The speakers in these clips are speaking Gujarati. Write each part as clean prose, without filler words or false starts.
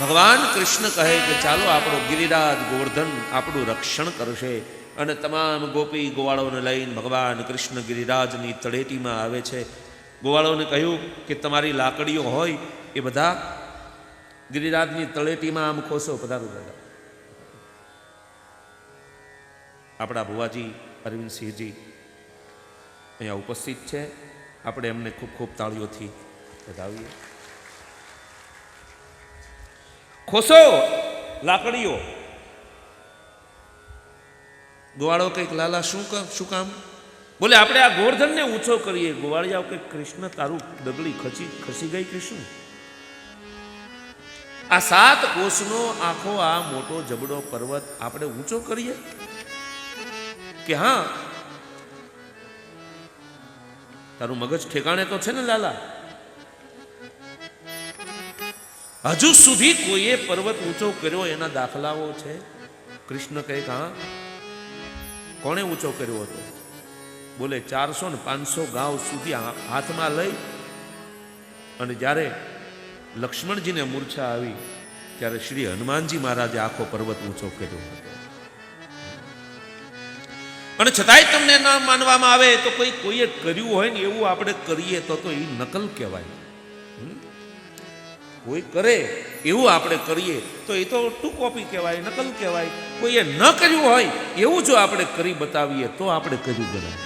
ભગવાન કૃષ્ણ કહે કે ચાલો આપણો ગિરિરાજ ગોવર્ધન આપણું રક્ષણ કરશે. અને તમામ ગોપી ગોવાળોને લઈને ભગવાન કૃષ્ણ ગિરિરાજની તળેટીમાં આવે છે. ગોવાળોને કહ્યું કે તમારી લાકડીઓ હોય એ બધા ગિરિરાજની તળેટીમાં આમ ખોસો. પધારો દાદા. આપણા ભુવાજી અરવિંદસિંહજી અહીંયા ઉપસ્થિત છે. આપણે એમને ખૂબ ખૂબ તાળીઓથી વધાવીએ. ખોસો લાકડીઓ. ગોવાળો કંઈક લાલા શું કામ? બોલે આપણે આ ગોવર્ધનને ઊંચો કરીએ. ગોવાળિયાઓ કે કૃષ્ણ તારું ડગલી ખસી ગઈ કે શું? આ 7 કોસનો આખો આ મોટો જબડો પર્વત આપણે ઊંચો કરીએ કે હા? તારું મગજ ઠેકાણે તો છે ને લાલા? હજુ સુધી કોઈએ પર્વત ઊંચો કર્યો એના દાખલાઓ છે? કૃષ્ણ કહે હા. કોણે ઊંચો કર્યો હતો? બોલે 400 ને 500 ગાંવ સુધી હાથમાં લઈ અને જ્યારે લક્ષ્મણજીને મૂર્છા આવી ત્યારે શ્રી હનુમાનજી મહારાજે આખો પર્વત ઊંચો કર્યો હતો. અને છતાંય તમને ન માનવામાં આવે તો કોઈએ કર્યું હોય ને એવું આપણે કરીએ તો એ નકલ કહેવાય. કોઈ કરે એવું આપણે કરીએ તો એ તો ટુ કોપી કહેવાય, નકલ કહેવાય. કોઈએ ન કર્યું હોય એવું જો આપણે કરી બતાવીએ તો આપણે કર્યું ગણાય.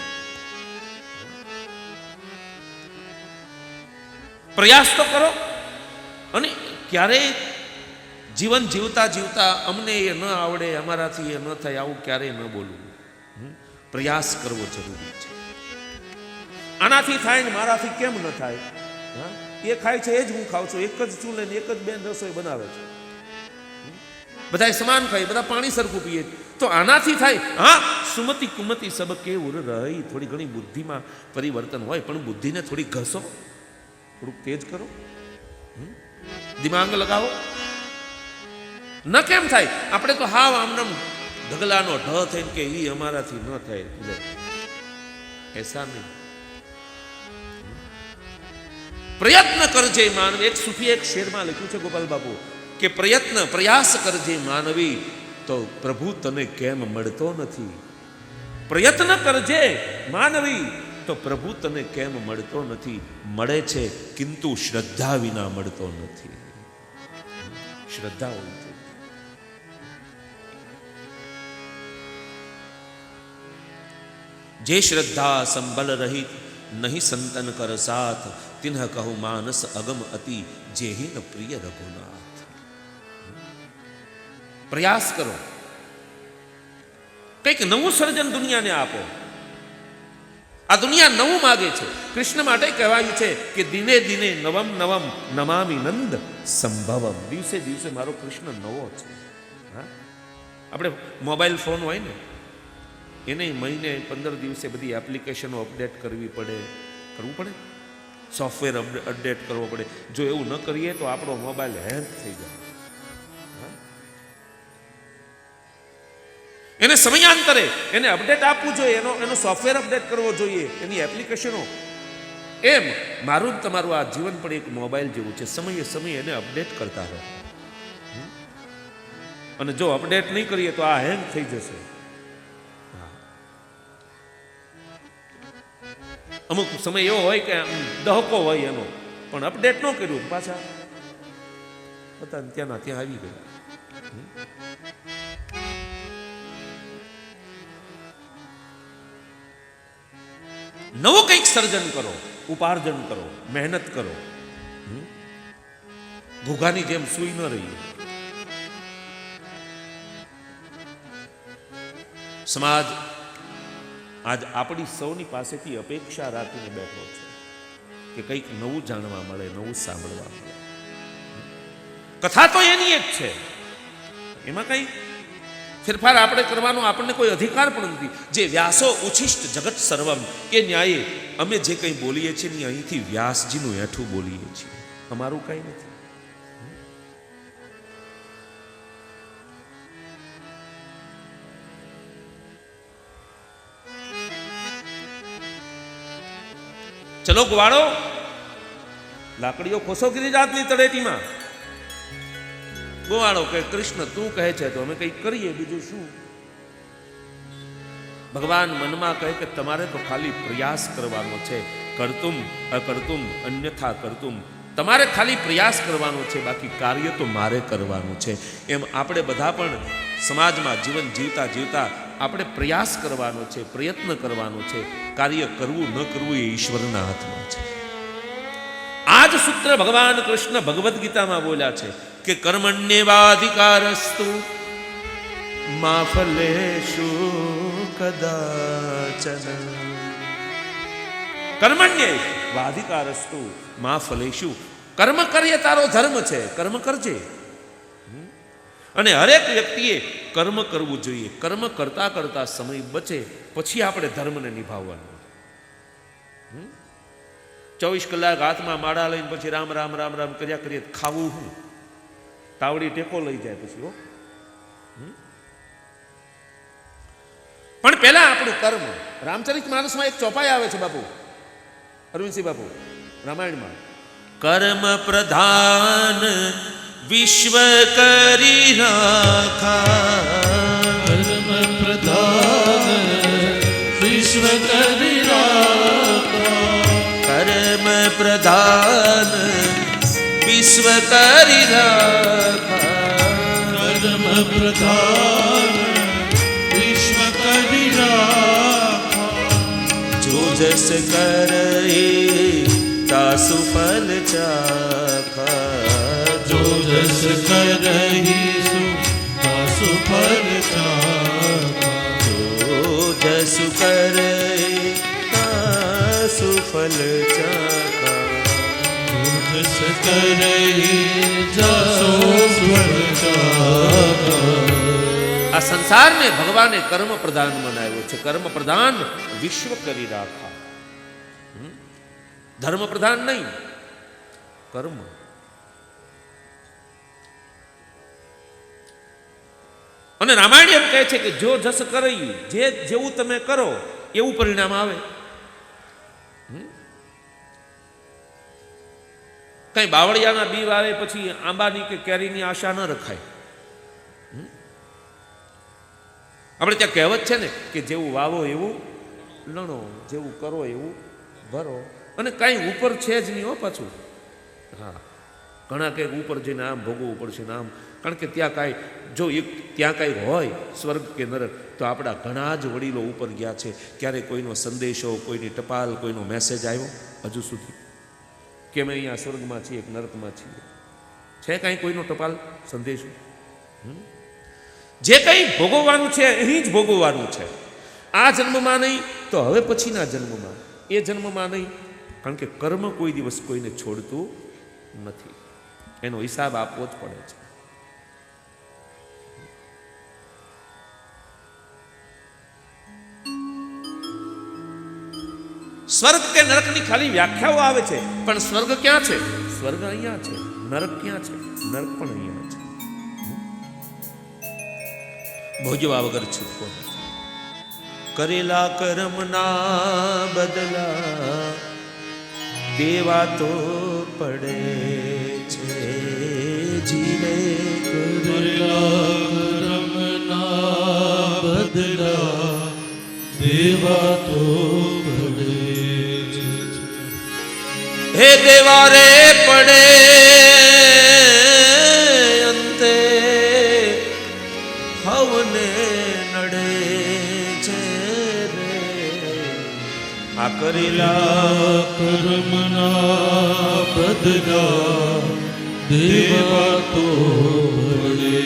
પ્રયાસ તો કરો. અને ક્યારેય જીવન જીવતા જીવતા અમને એ ન આવડે, અમારાથી એ ન થાય આવું ક્યારેય ન બોલવું. પ્રયાસ કરવો જરૂરી છે. આનાથી થાય ને મારાથી કેમ ન થાય? એ ખાય છે એ જ હું ખાઉં છું. એક જ ચૂલે ને એક જ બેન રસોઈ બનાવે છે. બધા સમાન ખાય, બધા પાણી સરખું પીએ. તો આનાથી થાય? હા, સુમતિ કુમતિ સબ કેવું રહી. થોડી ઘણી બુદ્ધિમાં પરિવર્તન હોય પણ બુદ્ધિને થોડી ઘસો, થોડુંક તેજ કરો, દિમાગ લગાવો. ન કેમ થાય? આપણે તો હાવ આમનામ ઢગલાનો ઢ થઈને કે એ અમારાથી ન થાય. એસા નહીં. પ્રયત્ન કરજે માનવી. એક સૂફી એક શેરમાં લખ્યું છે ગોપાલ બાપુ કે પ્રયાસ કરજે માનવી તો પ્રભુ તને કેમ મળતો નથી. પ્રયત્ન કરજે માનવી તો પ્રભુ તને કેમ મળતો નથી. મળે છે કિંતુ શ્રદ્ધા વિના મળતો નથી. શ્રદ્ધા હોવી જોઈએ. જે શ્રદ્ધા સંબલ રહિત નહીં સંતન કર સાથ તિન્હ કહું માનસ અગમ અતિ જેહિન પ્રિય રઘુનાથ. પ્રયાસ કરો. કંઈક નવું સર્જન દુનિયાને આપો. આ દુનિયા નવું માગે છે. કૃષ્ણ માટે કહેવાયું છે કે દિને દિને નવમ નવમ નમામિ નંદ સંભવમ. દિવસે દિવસે મારો કૃષ્ણ નવો છે. આપણે મોબાઈલ ફોન હોય ને એને મહિને 15 દિવસે બધી એપ્લિકેશનો અપડેટ કરવું પડે. સોફ્ટવેર અપડેટ કરવો પડે. જો એવું ન કરીએ તો આપણો મોબાઈલ હેંગ થઈ જાય. એને સમયાંતરે એને અપડેટ આપવું જોઈએ. એનો સોફ્ટવેર અપડેટ કરવો જોઈએ, એની એપ્લિકેશનો. એમ મારું તમારું આ જીવન પણ એક મોબાઈલ જેવું છે. સમયે સમયે એને અપડેટ કરતા રહો. અને જો અપડેટ નહીં કરીએ તો આ હેંગ થઈ જશે. અમુક સમય એવો હોય કે દહકો હોય એનો, પણ અપડેટ ન કર્યું પાછા હતા ત્યાં આવી ગયા. નવું કંઈક સર્જન કરો, ઉપાર્જન કરો, મહેનત કરો. ઘોઘાની જેમ સૂઈ ન રહી. સમાજ આજ આપણી સૌની પાસેથી અપેક્ષા રાખીને બેઠો છે કે કંઈક નવું જાણવા મળે, નવું સાંભળવા મળે. કથા તો એની જ છે, એમાં કંઈ ફેરફાર આપણે કરવાનો આપણને કોઈ અધિકાર પણ નથી. જે વ્યાસો ઉચ્છિષ્ટ જગત સર્વમ કે ન્યાયે અમે જે કંઈ બોલીએ છીએ ને અહીંથી વ્યાસજીનું હેઠું બોલીએ છીએ. અમારું કંઈ નથી. ચલો ગવાળો, લાકડીઓ ખોસો ગિરિરાજની તળેટીમાં. ગોવાળો કે કૃષ્ણ તું કહે છે તો અમે કંઈક કરીએ, બીજું શું. ભગવાન મનમાં કહે કે તમારે તો ખાલી પ્રયાસ કરવાનો છે. કરતુમ અકર્તુમ અન્યથા કરતુમ. તમારે ખાલી પ્રયાસ કરવાનો છે, બાકી કાર્ય તો મારે કરવાનું છે. એમ આપણે બધા પણ સમાજમાં જીવન જીવતા જીવતા આપણે પ્રયાસ કરવાનો છે, પ્રયત્ન કરવાનો છે. કાર્ય કરવું ન કરવું એ ઈશ્વરના હાથમાં છે. આ જ સૂત્ર ભગવાન કૃષ્ણ ભગવદ્ ગીતામાં બોલ્યા છે કે કર્મણ્યેવાધિકારસ્તુ મા ફલેષુ કદાચન. કર્મણ્યેવાધિકારસ્તુ મા ફલેષુ. કર્મ કરીએ તારો ધર્મ છે, કર્મ કરજે. અને હરેક વ્યક્તિએ કર્મ કરવું જોઈએ. કર્મ કરતા કરતા સમય બચે પછી આપણે ધર્મને નિભાવવાનો. 24 કલાક હાથમાં માળા લઈને પછી રામ રામ રામ રામ કર્યા કરીએ ખાવું શું? તાવડી ટેકો લઈ જાય પછી. હો, પણ પહેલા આપણું કર્મ. રામચરિત માનસમાં એક ચોપાઈ આવે છે બાપુ, અરવિંદસિંહ બાપુ, રામાયણમાં. કર્મ પ્રધાન વિશ્વ કરી રાખા. કર્મ પ્રધાન વિશ્વ કરી રાખા. કર્મ પ્રધાન વિશ્વ કરી રાખા. કર્મ પ્રધાન વિશ્વ કરી રાખા. જો જસ કરે તાસુ ફલ ચાખા. જો જસ કરહીશું તાસુ ફલ ચાખા. જો જસ કરે તાસુ ફલ ચાખા. જો જસ કરહી જાસુ ફલ ચાખા. આ સંસારને ભગવાને કર્મ પ્રધાન બનાવ્યો છે. કર્મ પ્રધાન વિશ્વ કરી રાખા. ધર્મ પ્રધાન નહીં, કર્મ. અને રામાયણ એમ કહે છે કે જો જસ કરી, જેવું તમે કરો એવું પરિણામ આવે. કઈ બાવળિયાના બી આવે પછી આંબાની કે કેરીની આશા ન રખાય. આપણે ત્યાં કહેવત છે ને કે જેવું વાવો એવું લણો, જેવું કરો એવું ભરો. અને કાંઈ ઉપર છે જ નહીં હો પાછું. હા, ઘણા કંઈક ઉપર જઈને આમ ભોગવવું પડશે ને આમ. કારણ કે ત્યાં કાંઈ જો ત્યાં કાંઈ હોય સ્વર્ગ કે નરક તો આપણા ઘણા જ વડીલો ઉપર ગયા છે. ક્યારે કોઈનો સંદેશો, કોઈની ટપાલ, કોઈનો મેસેજ આવ્યો હજુ સુધી કે અમે અહીંયા સ્વર્ગમાં છીએ કે નરકમાં છીએ? છે કાંઈ કોઈનો ટપાલ, સંદેશો? જે કંઈ ભોગવવાનું છે અહીં જ ભોગવવાનું છે. આ જન્મમાં નહીં તો હવે પછીના જન્મમાં, એ જન્મમાં નહીં. કારણ કે કર્મ કોઈ દિવસ કોઈને છોડતું નથી. એનો હિસાબ આપવો જ પડે છે. સ્વર્ગ કે નરકની ખાલી વ્યાખ્યાઓ આવે છે, પણ સ્વર્ગ ક્યાં છે? સ્વર્ગ અહીંયા છે. નરક ક્યાં છે? નરક પણ અહીંયા છે. ભોજવા વગર છૂટકો નથી. કરેલા કર્મના બદલા દેવા તો પડે છે. જીવે કરેલા કર્મના બદલા દેવા તો પડે છે. હે દેવા રે પડે અંતે હવને નડે છે રે. આ કરેલા કર્મના બદલા દેવા તો